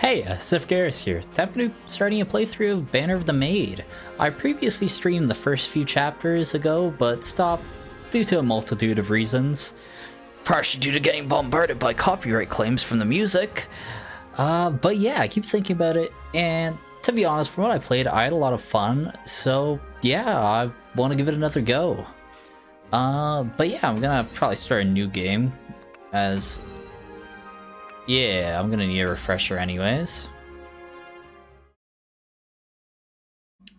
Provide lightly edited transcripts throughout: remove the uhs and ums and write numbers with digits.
Hey, Sif Garrus here. I'm going to be starting a playthrough of Banner of the Maid. I previously streamed the first few chapters ago, but stopped due to a multitude of reasons. Partially due to getting bombarded by copyright claims from the music. But yeah, I keep thinking about it, and to be honest, from what I played, I had a lot of fun, so yeah, I want to give it another go. But yeah, I'm gonna probably start a new game, as... yeah, I'm gonna need a refresher anyways.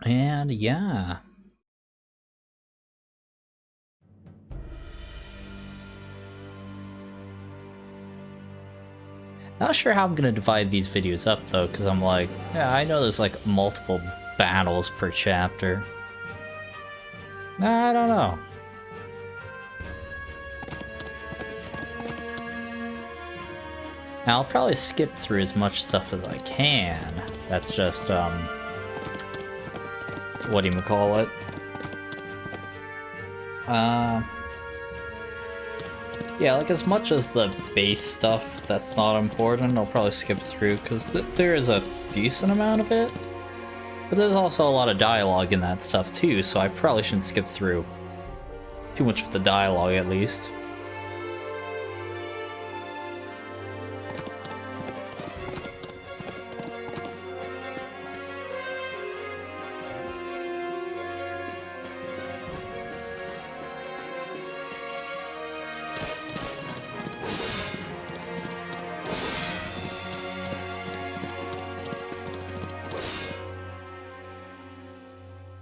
And yeah. Not sure how I'm gonna divide these videos up though, because I'm like, yeah, I know there's like multiple battles per chapter. I don't know. Now, I'll probably skip through as much stuff as I can. That's just, what do you call it? Yeah, like as much as the base stuff that's not important, I'll probably skip through, because there is a decent amount of it. But there's also a lot of dialogue in that stuff too, so I probably shouldn't skip through too much of the dialogue at least.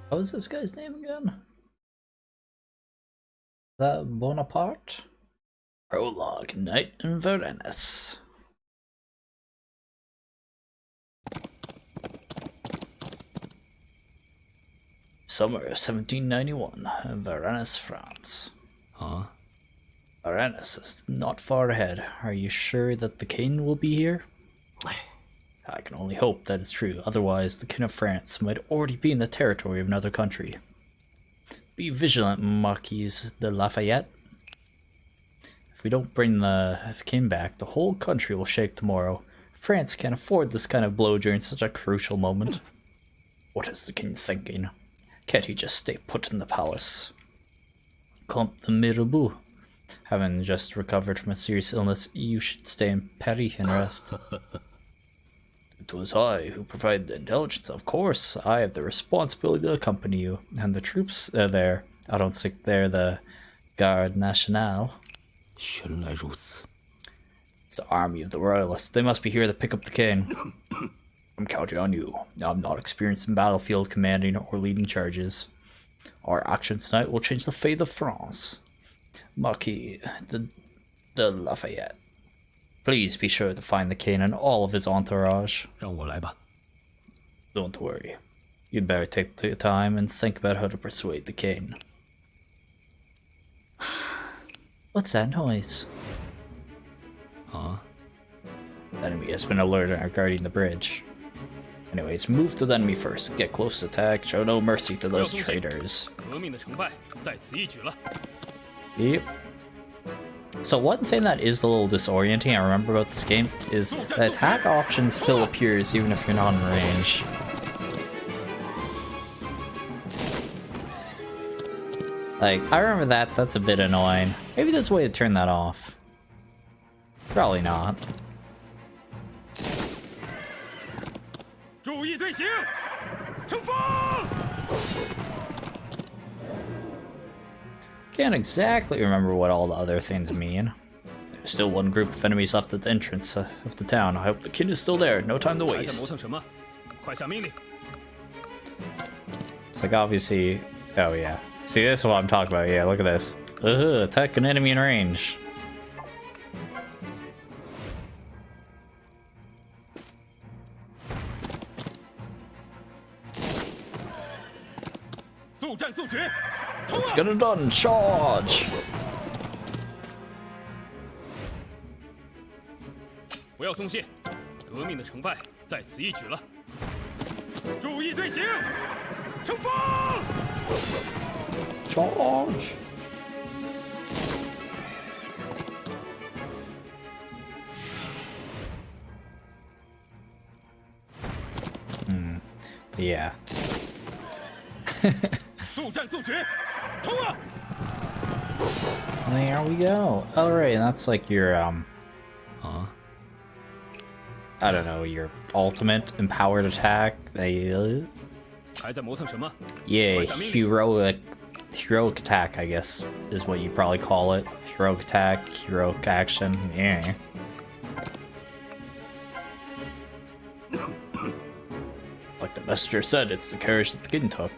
What was this guy's name again? Is that Bonaparte? Prologue, Night in Varennes. Summer 1791, in Varennes, France. Huh? Varennes is not far ahead. Are you sure that the king will be here? I can only hope that is true, otherwise the King of France might already be in the territory of another country. Be vigilant, Marquise de Lafayette. If we don't bring the king back, the whole country will shake tomorrow. France can't afford this kind of blow during such a crucial moment. What is the king thinking? Can't he just stay put in the palace? Comte de Mirabeau, having just recovered from a serious illness, you should stay in Paris and rest. It was I who provided the intelligence, of course. I have the responsibility to accompany you. And the troops there, I don't think they're the Garde Nationale. 原来如此. It's the army of the royalists. They must be here to pick up the king. I'm counting on you. I'm not experienced in battlefield commanding or leading charges. Our actions tonight will change the fate of France. Marquis de Lafayette. Please be sure to find the king and all of his entourage. 让我来吧. Don't worry. You'd better take the time and think about how to persuade the king. What's that noise? Huh? The enemy has been alerted and are guarding the bridge. Anyways, move to the enemy first. Get close to attack. Show no mercy to those traitors. 革命的成败在此一举了. Yep. So one thing that is a little disorienting I remember about this game is the attack option still appears even if you're not in range. Like, I remember that's a bit annoying. Maybe there's a way to turn that off. Probably not. 注意队形，冲锋！ Can't exactly remember what all the other things mean. There's still one group of enemies left at the entrance of the town. I hope the king is still there. No time to 还在 waste. 磨蹭什么？快下命令！ It's like obviously... oh yeah. See, this is what I'm talking about. Yeah, look at this. Ugh, attack an enemy in range. Let's get it done. Charge! 不要松懈，革命的成败在此一举了。注意队形，冲锋！ Charge! Yeah. 速战速决，冲啊！ There we go. Alright, and that's like your, I don't know, your ultimate empowered attack. 还在磨蹭什么？ Yeah, 快下命令！ heroic attack, I guess, is what you probably call it. Heroic attack, heroic action, yeah. Like the messenger said, it's the carriage that the king took.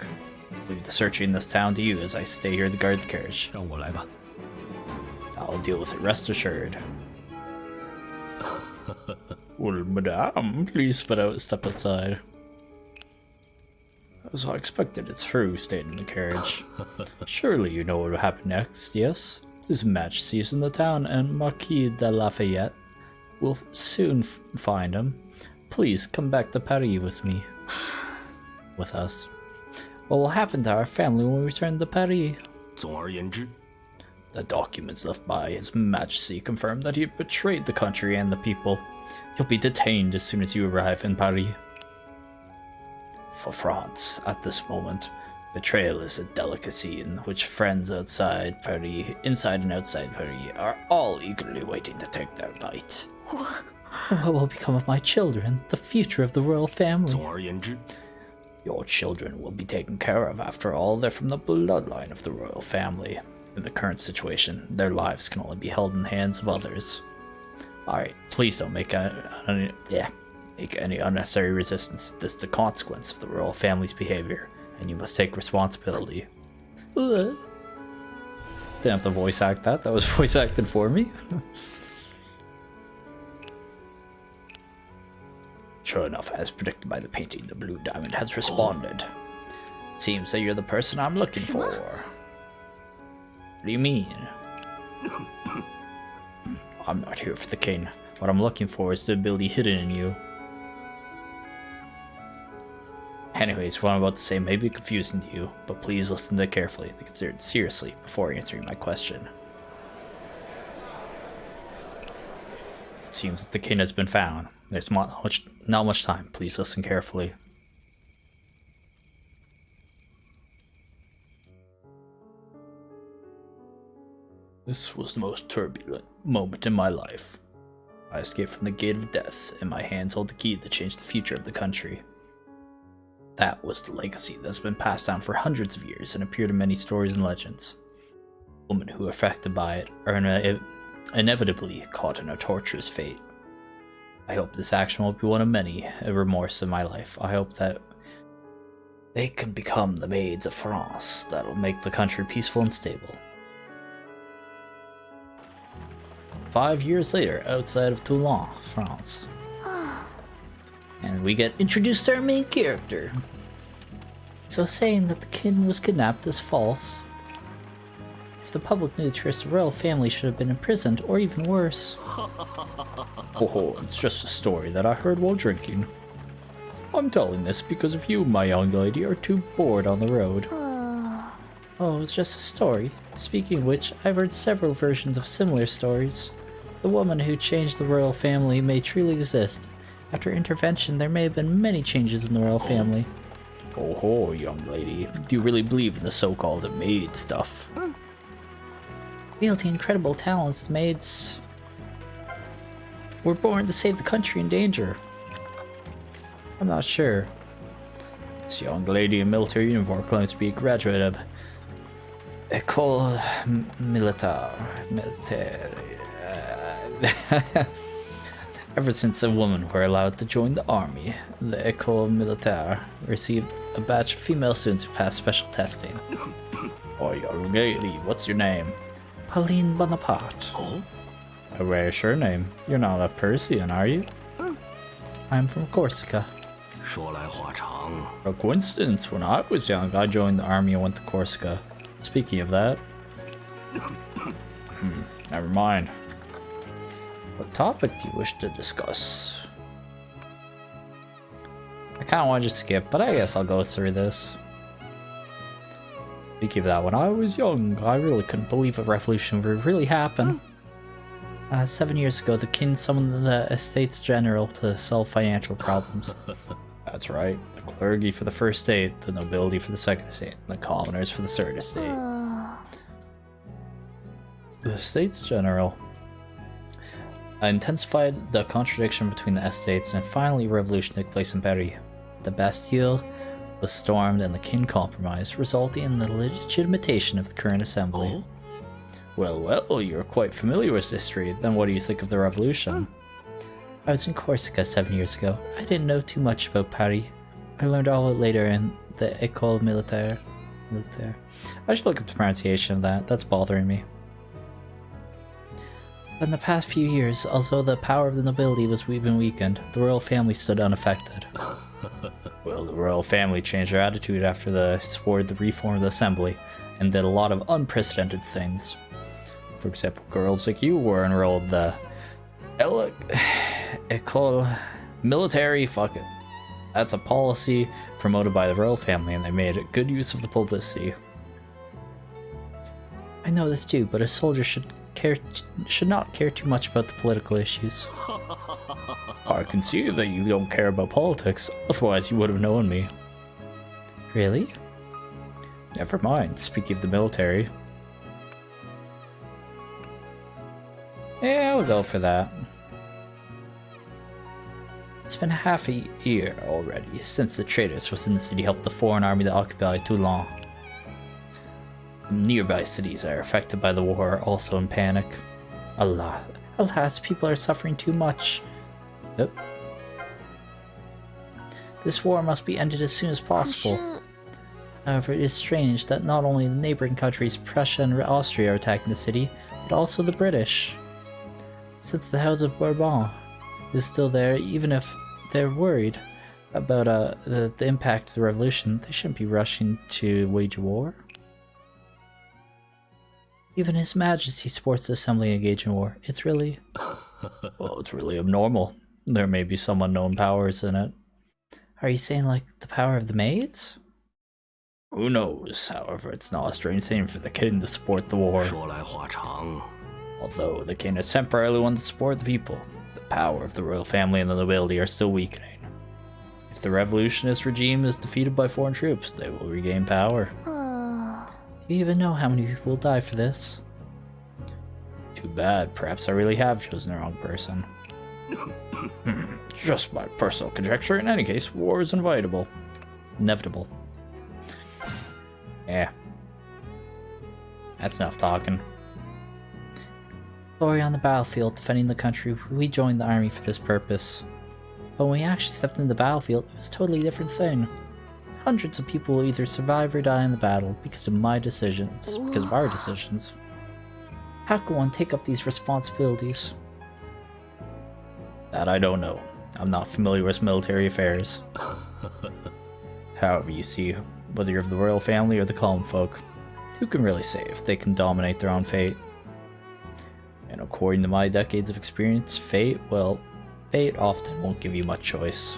Leave the searching in this town to you as I stay here to guard the carriage. 让我来吧。 I'll deal with it, rest assured. Well, madame, please step outside. As I expected, it's her who stayed in the carriage. Surely you know what will happen next, yes? His Majesty is in the town, and Marquis de Lafayette will soon find him. Please come back to Paris with me. With us. What will happen to our family when we return to Paris? 总而言之， The documents left by His Majesty confirm that he betrayed the country and the people. He'll be detained as soon as you arrive in Paris. For France, at this moment, betrayal is a delicacy in which friends outside Paris, inside and outside Paris, are all eagerly waiting to take their bite. What will become of my children, the future of the royal family? 总而言之， Your children will be taken care of. After all, they're from the bloodline of the royal family. In the current situation, their lives can only be held in the hands of others. Alright, please don't make any unnecessary resistance. This is the consequence of the royal family's behavior, and you must take responsibility. Didn't have to voice act that. That was voice acted for me. Sure enough, as predicted by the painting, the blue diamond has responded. It seems that you're the person I'm looking for. What do you mean? I'm not here for the king. What I'm looking for is the ability hidden in you. Anyways, what I'm about to say may be confusing to you, but please listen to it carefully and consider it seriously before answering my question. It seems that the king has been found. There's not much time. Please listen carefully. This was the most turbulent moment in my life. I escaped from the gate of death, and my hands hold the key to change the future of the country. That was the legacy that's been passed down for hundreds of years and appeared in many stories and legends. Women who are affected by it are inevitably caught in a torturous fate. I hope this action will be one of many remorse in my life. I hope that they can become the maids of France that'll make the country peaceful and stable. 5 years later, outside of Toulon, France. And we get introduced to our main character. So saying that the king was kidnapped is false. If the public knew the truth, the royal family should have been imprisoned, or even worse. Oh, it's just a story that I heard while drinking. I'm telling this because of you, my young lady, are too bored on the road. Oh, it's just a story. Speaking of which, I've heard several versions of similar stories. The woman who changed the royal family may truly exist. After intervention, there may have been many changes in the royal family. Oh, young lady. Do you really believe in the so-called maid stuff? Wielding incredible talents, the maids were born to save the country in danger. I'm not sure. This young lady in military uniform claims to be a graduate of École Militaire. Ever since the women were allowed to join the army, the École Militaire received a batch of female students who passed special testing. Oh, young lady, what's your name? Pauline Bonaparte. Oh? A rare surname. You're not a Parisian, are you? I'm from Corsica. 说来话长。 A coincidence, when I was young, I joined the army and went to Corsica. Speaking of that... never mind. What topic do you wish to discuss? I kinda want to just skip, but I guess I'll go through this. Speaking of that, when I was young, I really couldn't believe a revolution would really happen. 7 years ago, the king summoned the Estates General to solve financial problems. That's right. The clergy for the first estate, the nobility for the second estate, and the commoners for the third estate. The States General intensified the contradiction between the estates, and finally a revolution took place in Paris. The Bastille was stormed and the king compromised, resulting in the legitimation of the current assembly. Well, you're quite familiar with history. Then what do you think of the revolution? I was in Corsica 7 years ago. I didn't know too much about Paris. I learned all of it later in the École Militaire. I should look up the pronunciation of that. That's bothering me. But in the past few years, although the power of the nobility was been weakened, the royal family stood unaffected. Well, the royal family changed their attitude after they supported the reform of the assembly, and did a lot of unprecedented things. For example, girls like you were enrolled in the École Militaire. Fuck it. That's a policy promoted by the royal family, and they made good use of the publicity. I know this too, but a soldier should not care too much about the political issues. I can see that you don't care about politics, otherwise you would have known me. Really? Never mind, speaking of the military. Yeah, I'll go for that. It's been half a year already since the traitors within the city helped the foreign army that occupied Toulon. Nearby cities are affected by the war, also in panic. Alas, people are suffering too much. Yep. This war must be ended as soon as possible. However, it is strange that not only the neighboring countries Prussia and Austria are attacking the city, but also the British. Since the House of Bourbon is still there, even if they're worried about the impact of the revolution, they shouldn't be rushing to wage a war. Even His Majesty supports the Assembly engaged in war. It's really... Well, it's really abnormal. There may be some unknown powers in it. Are you saying like the power of the maids? Who knows? However, it's not a strange thing for the king to support the war. Although the king is temporarily one to support the people, the power of the royal family and the nobility are still weakening. If the revolutionist regime is defeated by foreign troops, they will regain power. Do you even know how many people will die for this? Too bad. Perhaps I really have chosen the wrong person. Just my personal conjecture. In any case, war is inevitable. Yeah. That's enough talking. Glory on the battlefield, defending the country, we joined the army for this purpose. But when we actually stepped into the battlefield, it was a totally different thing. Hundreds of people will either survive or die in the battle because of our decisions. How can one take up these responsibilities? That I don't know. I'm not familiar with military affairs. However, you see, whether you're of the royal family or the common folk, who can really say if they can dominate their own fate? And according to my decades of experience, fate often won't give you much choice.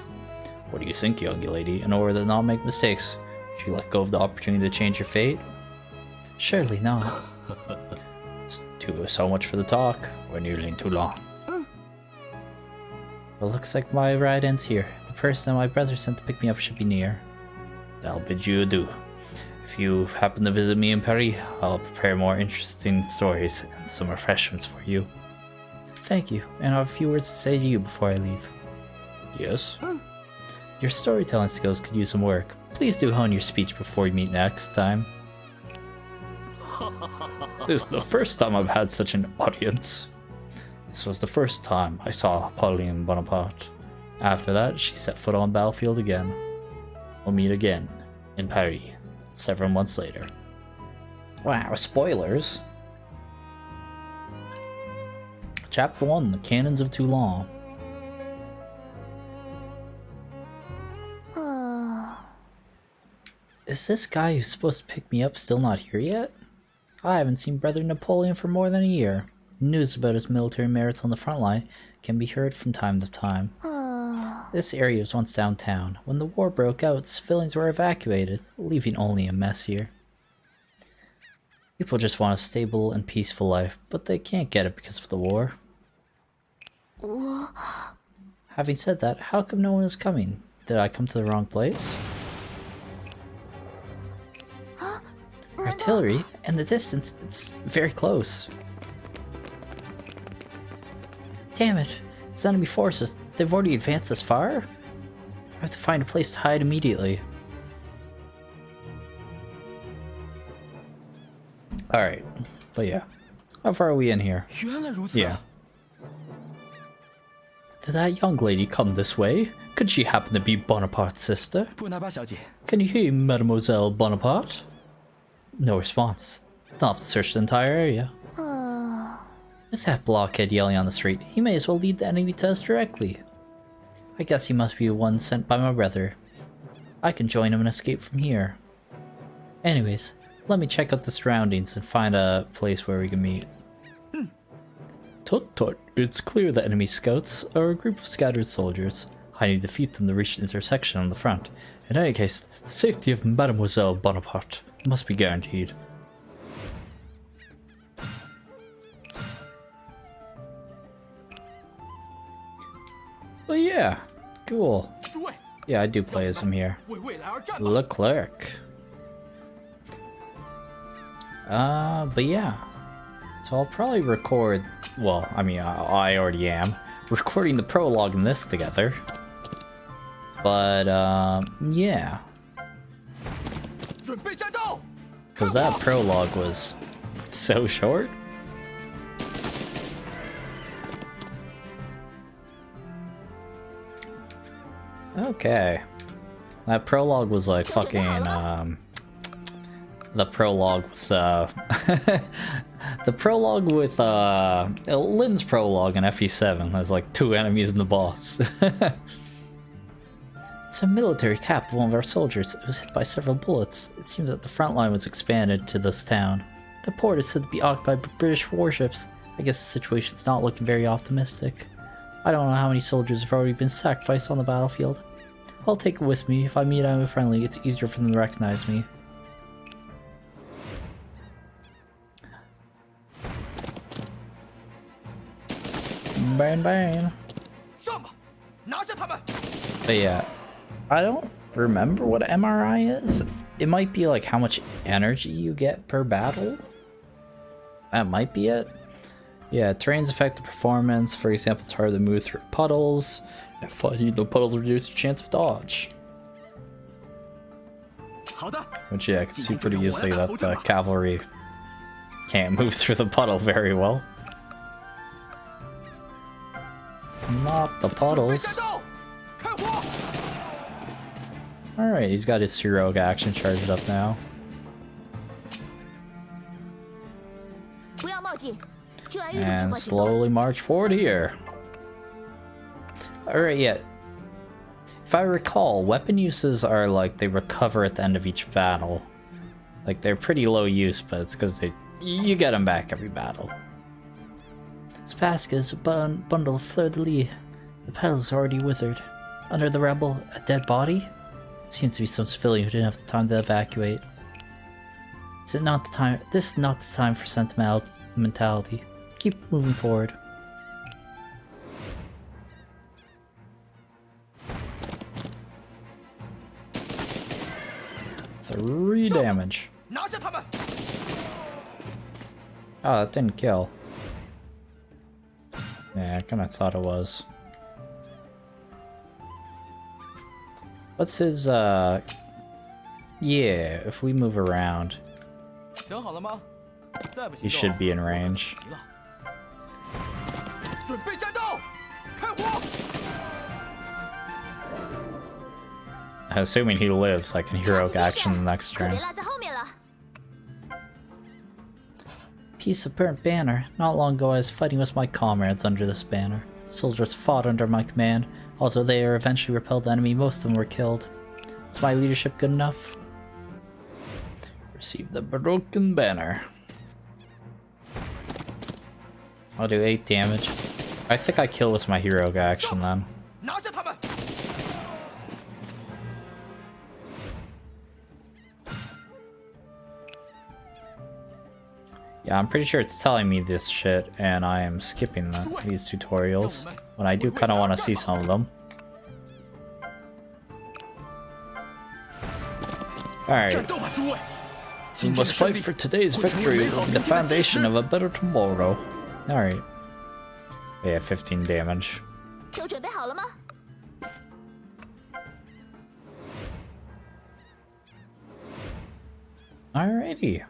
What do you think, young lady? In order to not make mistakes, should you let go of the opportunity to change your fate? Surely not. So much for the talk. We're nearly in Toulon. Well, looks like my ride ends here. The person that my brother sent to pick me up should be near. I'll bid you adieu. If you happen to visit me in Paris, I'll prepare more interesting stories and some refreshments for you. Thank you, and I have a few words to say to you before I leave. Yes? Your storytelling skills could use some work. Please do hone your speech before we meet next time. This is the first time I've had such an audience. This was the first time I saw Pauline Bonaparte. After that, she set foot on the battlefield again. We'll meet again in Paris several months later. Wow, spoilers! Chapter 1, The Cannons of Toulon. Is this guy who's supposed to pick me up still not here yet? I haven't seen Brother Napoleon for more than a year. News about his military merits on the front line can be heard from time to time. This area was once downtown. When the war broke out, civilians were evacuated, leaving only a mess here. People just want a stable and peaceful life, but they can't get it because of the war. Having said that, how come no one is coming? Did I come to the wrong place? Artillery? In the distance, it's very close. Damn it. It's enemy forces. They've already advanced this far? I have to find a place to hide immediately. Alright. But yeah. How far are we in here? Yeah. Did that young lady come this way? Could she happen to be Bonaparte's sister? Can you hear Mademoiselle Bonaparte? No response. They'll have to search the entire area. What's that blockhead yelling on the street? He may as well lead the enemy to us directly. I guess he must be the one sent by my brother. I can join him and escape from here. Anyways, let me check out the surroundings and find a place where we can meet. Tut tut, it's clear the enemy scouts are a group of scattered soldiers. I need to defeat them to reach the intersection on the front. In any case, the safety of Mademoiselle Bonaparte must be guaranteed. But yeah, cool. Yeah, I do play as him here. Leclerc. But yeah. So I'll probably record, well, I mean, I already am, recording the prologue in this together. But, yeah. Because that prologue was so short. Okay. That prologue was like fucking, the prologue with, the prologue with, Lynn's prologue in FE7. There's like 2 enemies and the boss. It's a military cap of one of our soldiers. It was hit by several bullets. It seems that the front line was expanded to this town. The port is said to be occupied by British warships. I guess the situation's not looking very optimistic. I don't know how many soldiers have already been sacrificed on the battlefield. I'll take it with me. If I meet enemy friendly, it's easier for them to recognize me. Bang bang. But yeah, I don't remember what MRI is. It might be like how much energy you get per battle. That might be it. Yeah, terrains affect the performance. For example, it's harder to move through puddles. And fighting the puddles reduce your chance of dodge. Which, yeah, I can see pretty easily that the cavalry can't move through the puddle very well. Not the puddles. Alright, he's got his heroic action charged up now. And slowly march forward here. Alright, yeah. If I recall, weapon uses are like they recover at the end of each battle. Like they're pretty low use, but it's because you get them back every battle. Spaska is a bundle of fleur-de-lis. The petals are already withered. Under the rebel, a dead body? Seems to be some civilian who didn't have the time to evacuate. This is not the time for sentimentality. Keep moving forward. Three damage. Oh, that didn't kill. Yeah, I kinda thought it was. What's his, yeah, if we move around, he should be in range. Assuming he lives, I can heroic action the next turn. Piece of burnt banner. Not long ago I was fighting with my comrades under this banner. Soldiers fought under my command. Although they are eventually repelled the enemy, most of them were killed. Is my leadership good enough? Receive the broken banner. I'll do 8 damage. I think I kill with my heroic action then. Yeah, I'm pretty sure it's telling me this shit, and I am skipping these tutorials, when I do kind of want to see some of them. Alright. 战斗吧，诸位！ We 今天的 must 胜 fight 利 for today's 会成为 victory 美好 will be 明 the 天的基石 foundation of a better tomorrow. Alright. Yeah, 15 damage. 都准备好了吗？ Alrighty.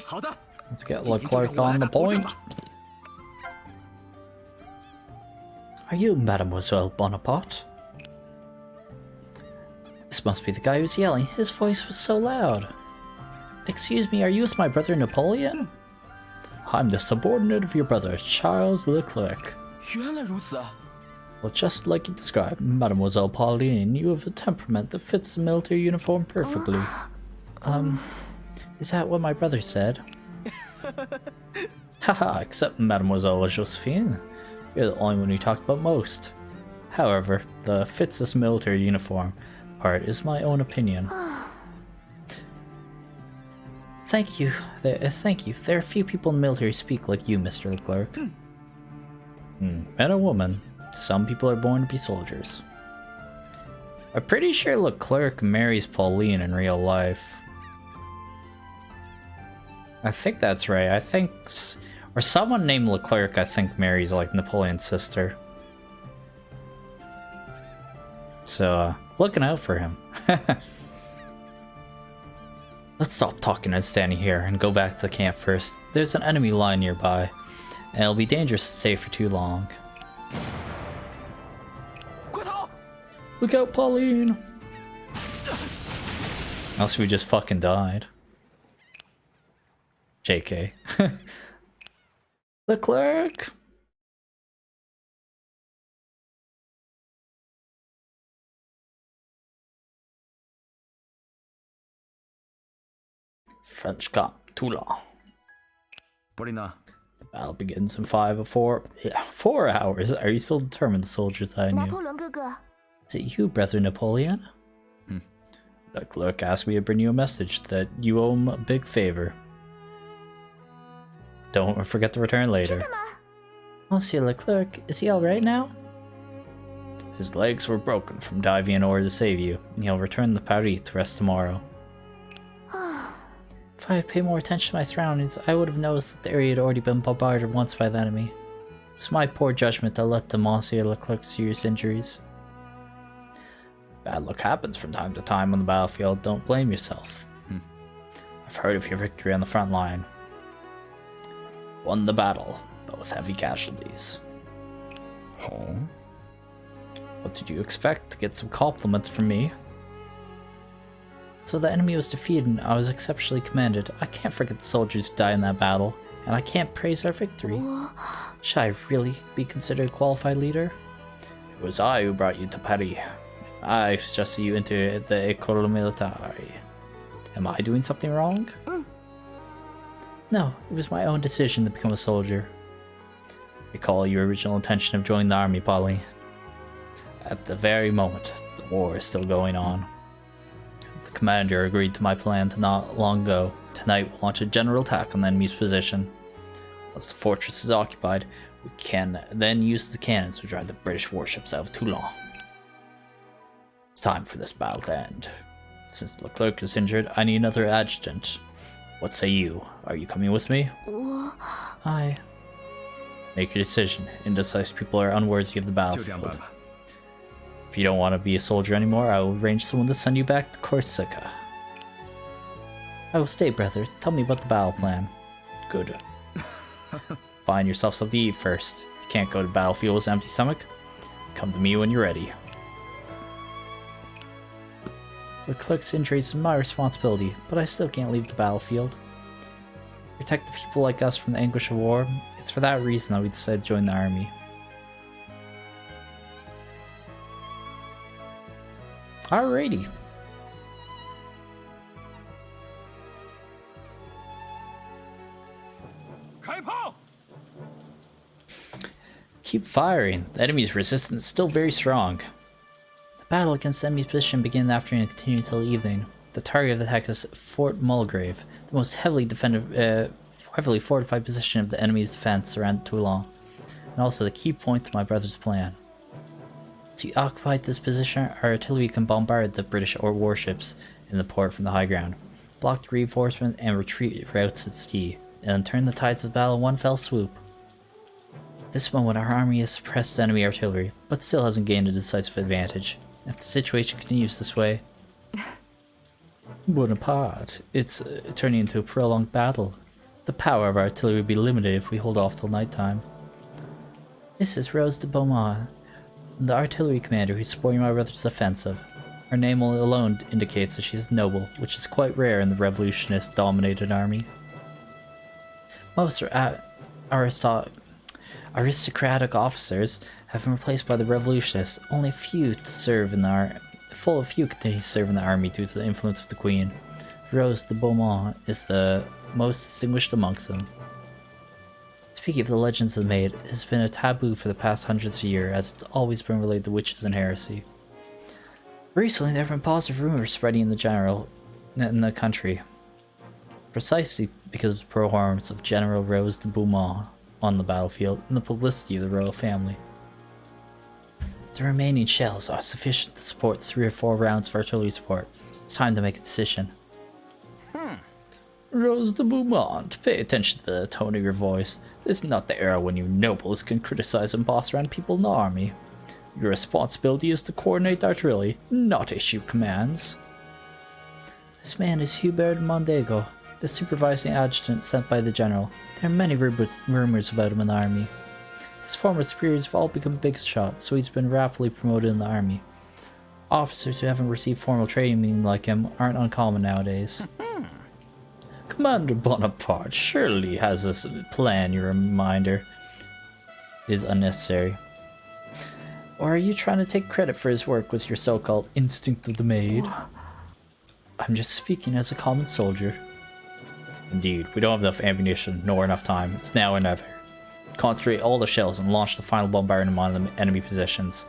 好的， Let's get 今天就让 Leclerc 我来 on the 打头阵 point. 吧。 Are you Mademoiselle Bonaparte? This must be the guy who's yelling. His voice was so loud. Excuse me, are you with my brother Napoleon? I'm the subordinate of your brother, Charles Leclerc. 原来如此啊！ Well, just like you described, Mademoiselle Pauline, you have a temperament that fits the military uniform perfectly. Is that what my brother said? Haha, except Mademoiselle Josephine. You're the only one we talked about most. However, the fits this military uniform part is my own opinion. Thank you. Thank you. There are few people in the military who speak like you, Mr. Leclerc. Man or woman, some people are born to be soldiers. I'm pretty sure Leclerc marries Pauline in real life. I think that's right. I think... Or someone named Leclerc, I think, marries, like, Napoleon's sister. So, looking out for him. Let's stop talking and standing here and go back to the camp first. There's an enemy line nearby, and it'll be dangerous to stay for too long. 快逃！ Look out, Pauline! Else we just fucking died. JK. Leclerc! French camp, Toulon. 伯利娜， Battle begins in 4 hours. Are you still determined, the soldiers I 拿 knew? 破仑哥哥， Is it you, brother Napoleon? Leclerc asked me to bring you a message that you owe him a big favor. Don't forget to return later. Monsieur Leclerc, is he alright now? His legs were broken from diving in order to save you, and he'll return to Paris to rest tomorrow. If I had paid more attention to my surroundings, I would have noticed that the area had already been bombarded once by the enemy. It was my poor judgment that led to Monsieur Leclerc's serious injuries. Bad luck happens from time to time on the battlefield. Don't blame yourself. I've heard of your victory on the front line. Won the battle, but with heavy casualties. 好， What did you expect? To get some compliments from me? So the enemy was defeated and I was exceptionally commended. I can't forget the soldiers who died in that battle, and I can't praise our victory. Should I really be considered a qualified leader? It was I who brought you to Paris. I suggested you into the École Militaire. Am I doing something wrong? No, it was my own decision to become a soldier. Recall your original intention of joining the army, Polly. At the very moment, the war is still going on. The commander agreed to my plan not long ago. Tonight we'll launch a general attack on the enemy's position. Once the fortress is occupied, we can then use the cannons to drive the British warships out of Toulon. It's time for this battle to end. Since Leclerc is injured, I need another adjutant. What say you? Are you coming with me? 我 I. Make your decision. Indecisive people are unworthy of the 就这样办 battlefield. 吧。 If you don't want to be a soldier anymore, I will arrange someone to send you back to Corsica. I will stay, brother. Tell me about the battle plan. Good. Find yourself something to eat first. You can't go to the battlefield with an empty stomach. Come to me when you're ready. Leclerc's injuries is my responsibility, but I still can't leave the battlefield. Protect the people like us from the anguish of war. It's for that reason that we decided to join the army. Alrighty. Keep firing. The enemy's resistance is still very strong. The battle against the enemy's position began in the afternoon and continued until evening. The target of the attack is Fort Mulgrave, the most heavily fortified position of the enemy's defense around Toulon, and also the key point to my brother's plan. To occupy this position, our artillery can bombard the British warships, in the port from the high ground, blocked reinforcement and retreat routes at sea, and turned the tides of battle in one fell swoop. At this moment, our army has suppressed enemy artillery, but still hasn't gained a decisive advantage. If the situation continues this way, Bonaparte, it's turning into a prolonged battle. The power of our artillery would be limited if we hold off till nighttime. This is Rose de Beaumont, the artillery commander who's supporting my brother's offensive. Her name alone indicates that she is noble, which is quite rare in the revolutionist-dominated army. Most aristocratic officers have been replaced by the revolutionists. Only a few serve in the few continue to serve in the army due to the influence of the Queen. Rose de Beaumont is the most distinguished amongst them. Speaking of the legends of the Maid, it has been a taboo for the past hundreds of years, as it's always been related to witches and heresy. Recently, there have been positive rumors spreading in the country, precisely because of the performance of General Rose de Beaumont on the battlefield and the publicity of the royal family. The remaining shells are sufficient to support 3 or 4 rounds of artillery support. It's time to make a decision. Rose de Beaumont, pay attention to the tone of your voice. This is not the era when you nobles can criticize and boss around people in the army. Your responsibility is to coordinate artillery, not issue commands. This man is Hubert Mondego, the supervising adjutant sent by the general. There are many rumors about him in the army. His former superiors have all become big shots, so he's been rapidly promoted in the army. Officers who haven't received formal training like him aren't uncommon nowadays. Commander Bonaparte surely has this plan. Your reminder is unnecessary. Or are you trying to take credit for his work with your so-called instinct of the Maid? I'm just speaking as a common soldier. Indeed, we don't have enough ammunition, nor enough time. It's now or never. Concentrate all the shells and launch the final bombardment on the enemy positions.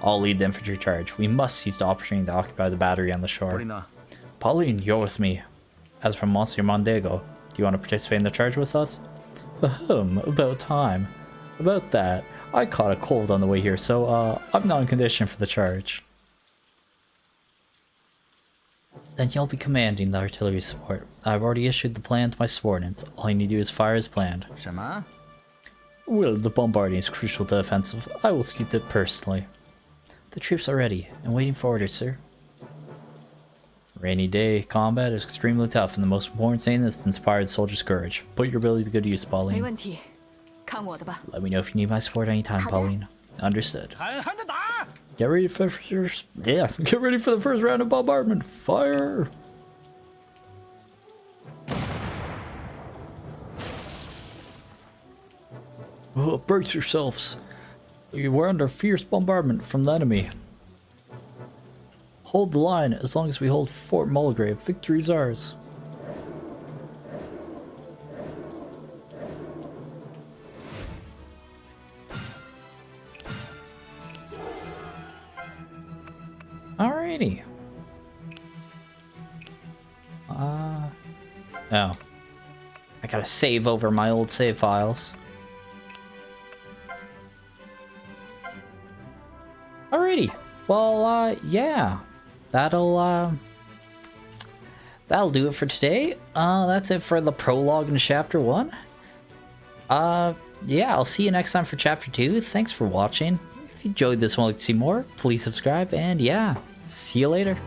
I'll lead the infantry charge. We must seize the opportunity to occupy the battery on the shore. Pauline, you're with me. As for Monsieur Mondego, do you want to participate in the charge with us? About time. About that, I caught a cold on the way here, so I'm not in condition for the charge. Then you'll be commanding the artillery support. I've already issued the plan to my subordinates. All you need to do is fire as planned. Well, the bombarding is crucial to the offensive. I will see to it personally. The troops are ready and waiting for orders, sir. Rainy day combat is extremely tough, and the most important thing is to inspire the soldier's courage. Put your ability to good use, Pauline. Let me know if you need my support anytime, Pauline. Understood. Get ready for the first round of bombardment. Fire! Oh, brace yourselves. We're under fierce bombardment from the enemy. Hold the line. As long as we hold Fort Mulgrave, victory's ours. Alrighty. Oh. I gotta save over my old save files. Alrighty. Well, yeah. That'll do it for today. That's it for the prologue in Chapter 1. Yeah, I'll see you next time for Chapter 2. Thanks for watching. If you enjoyed this one and like to see more, please subscribe, and yeah, see you later.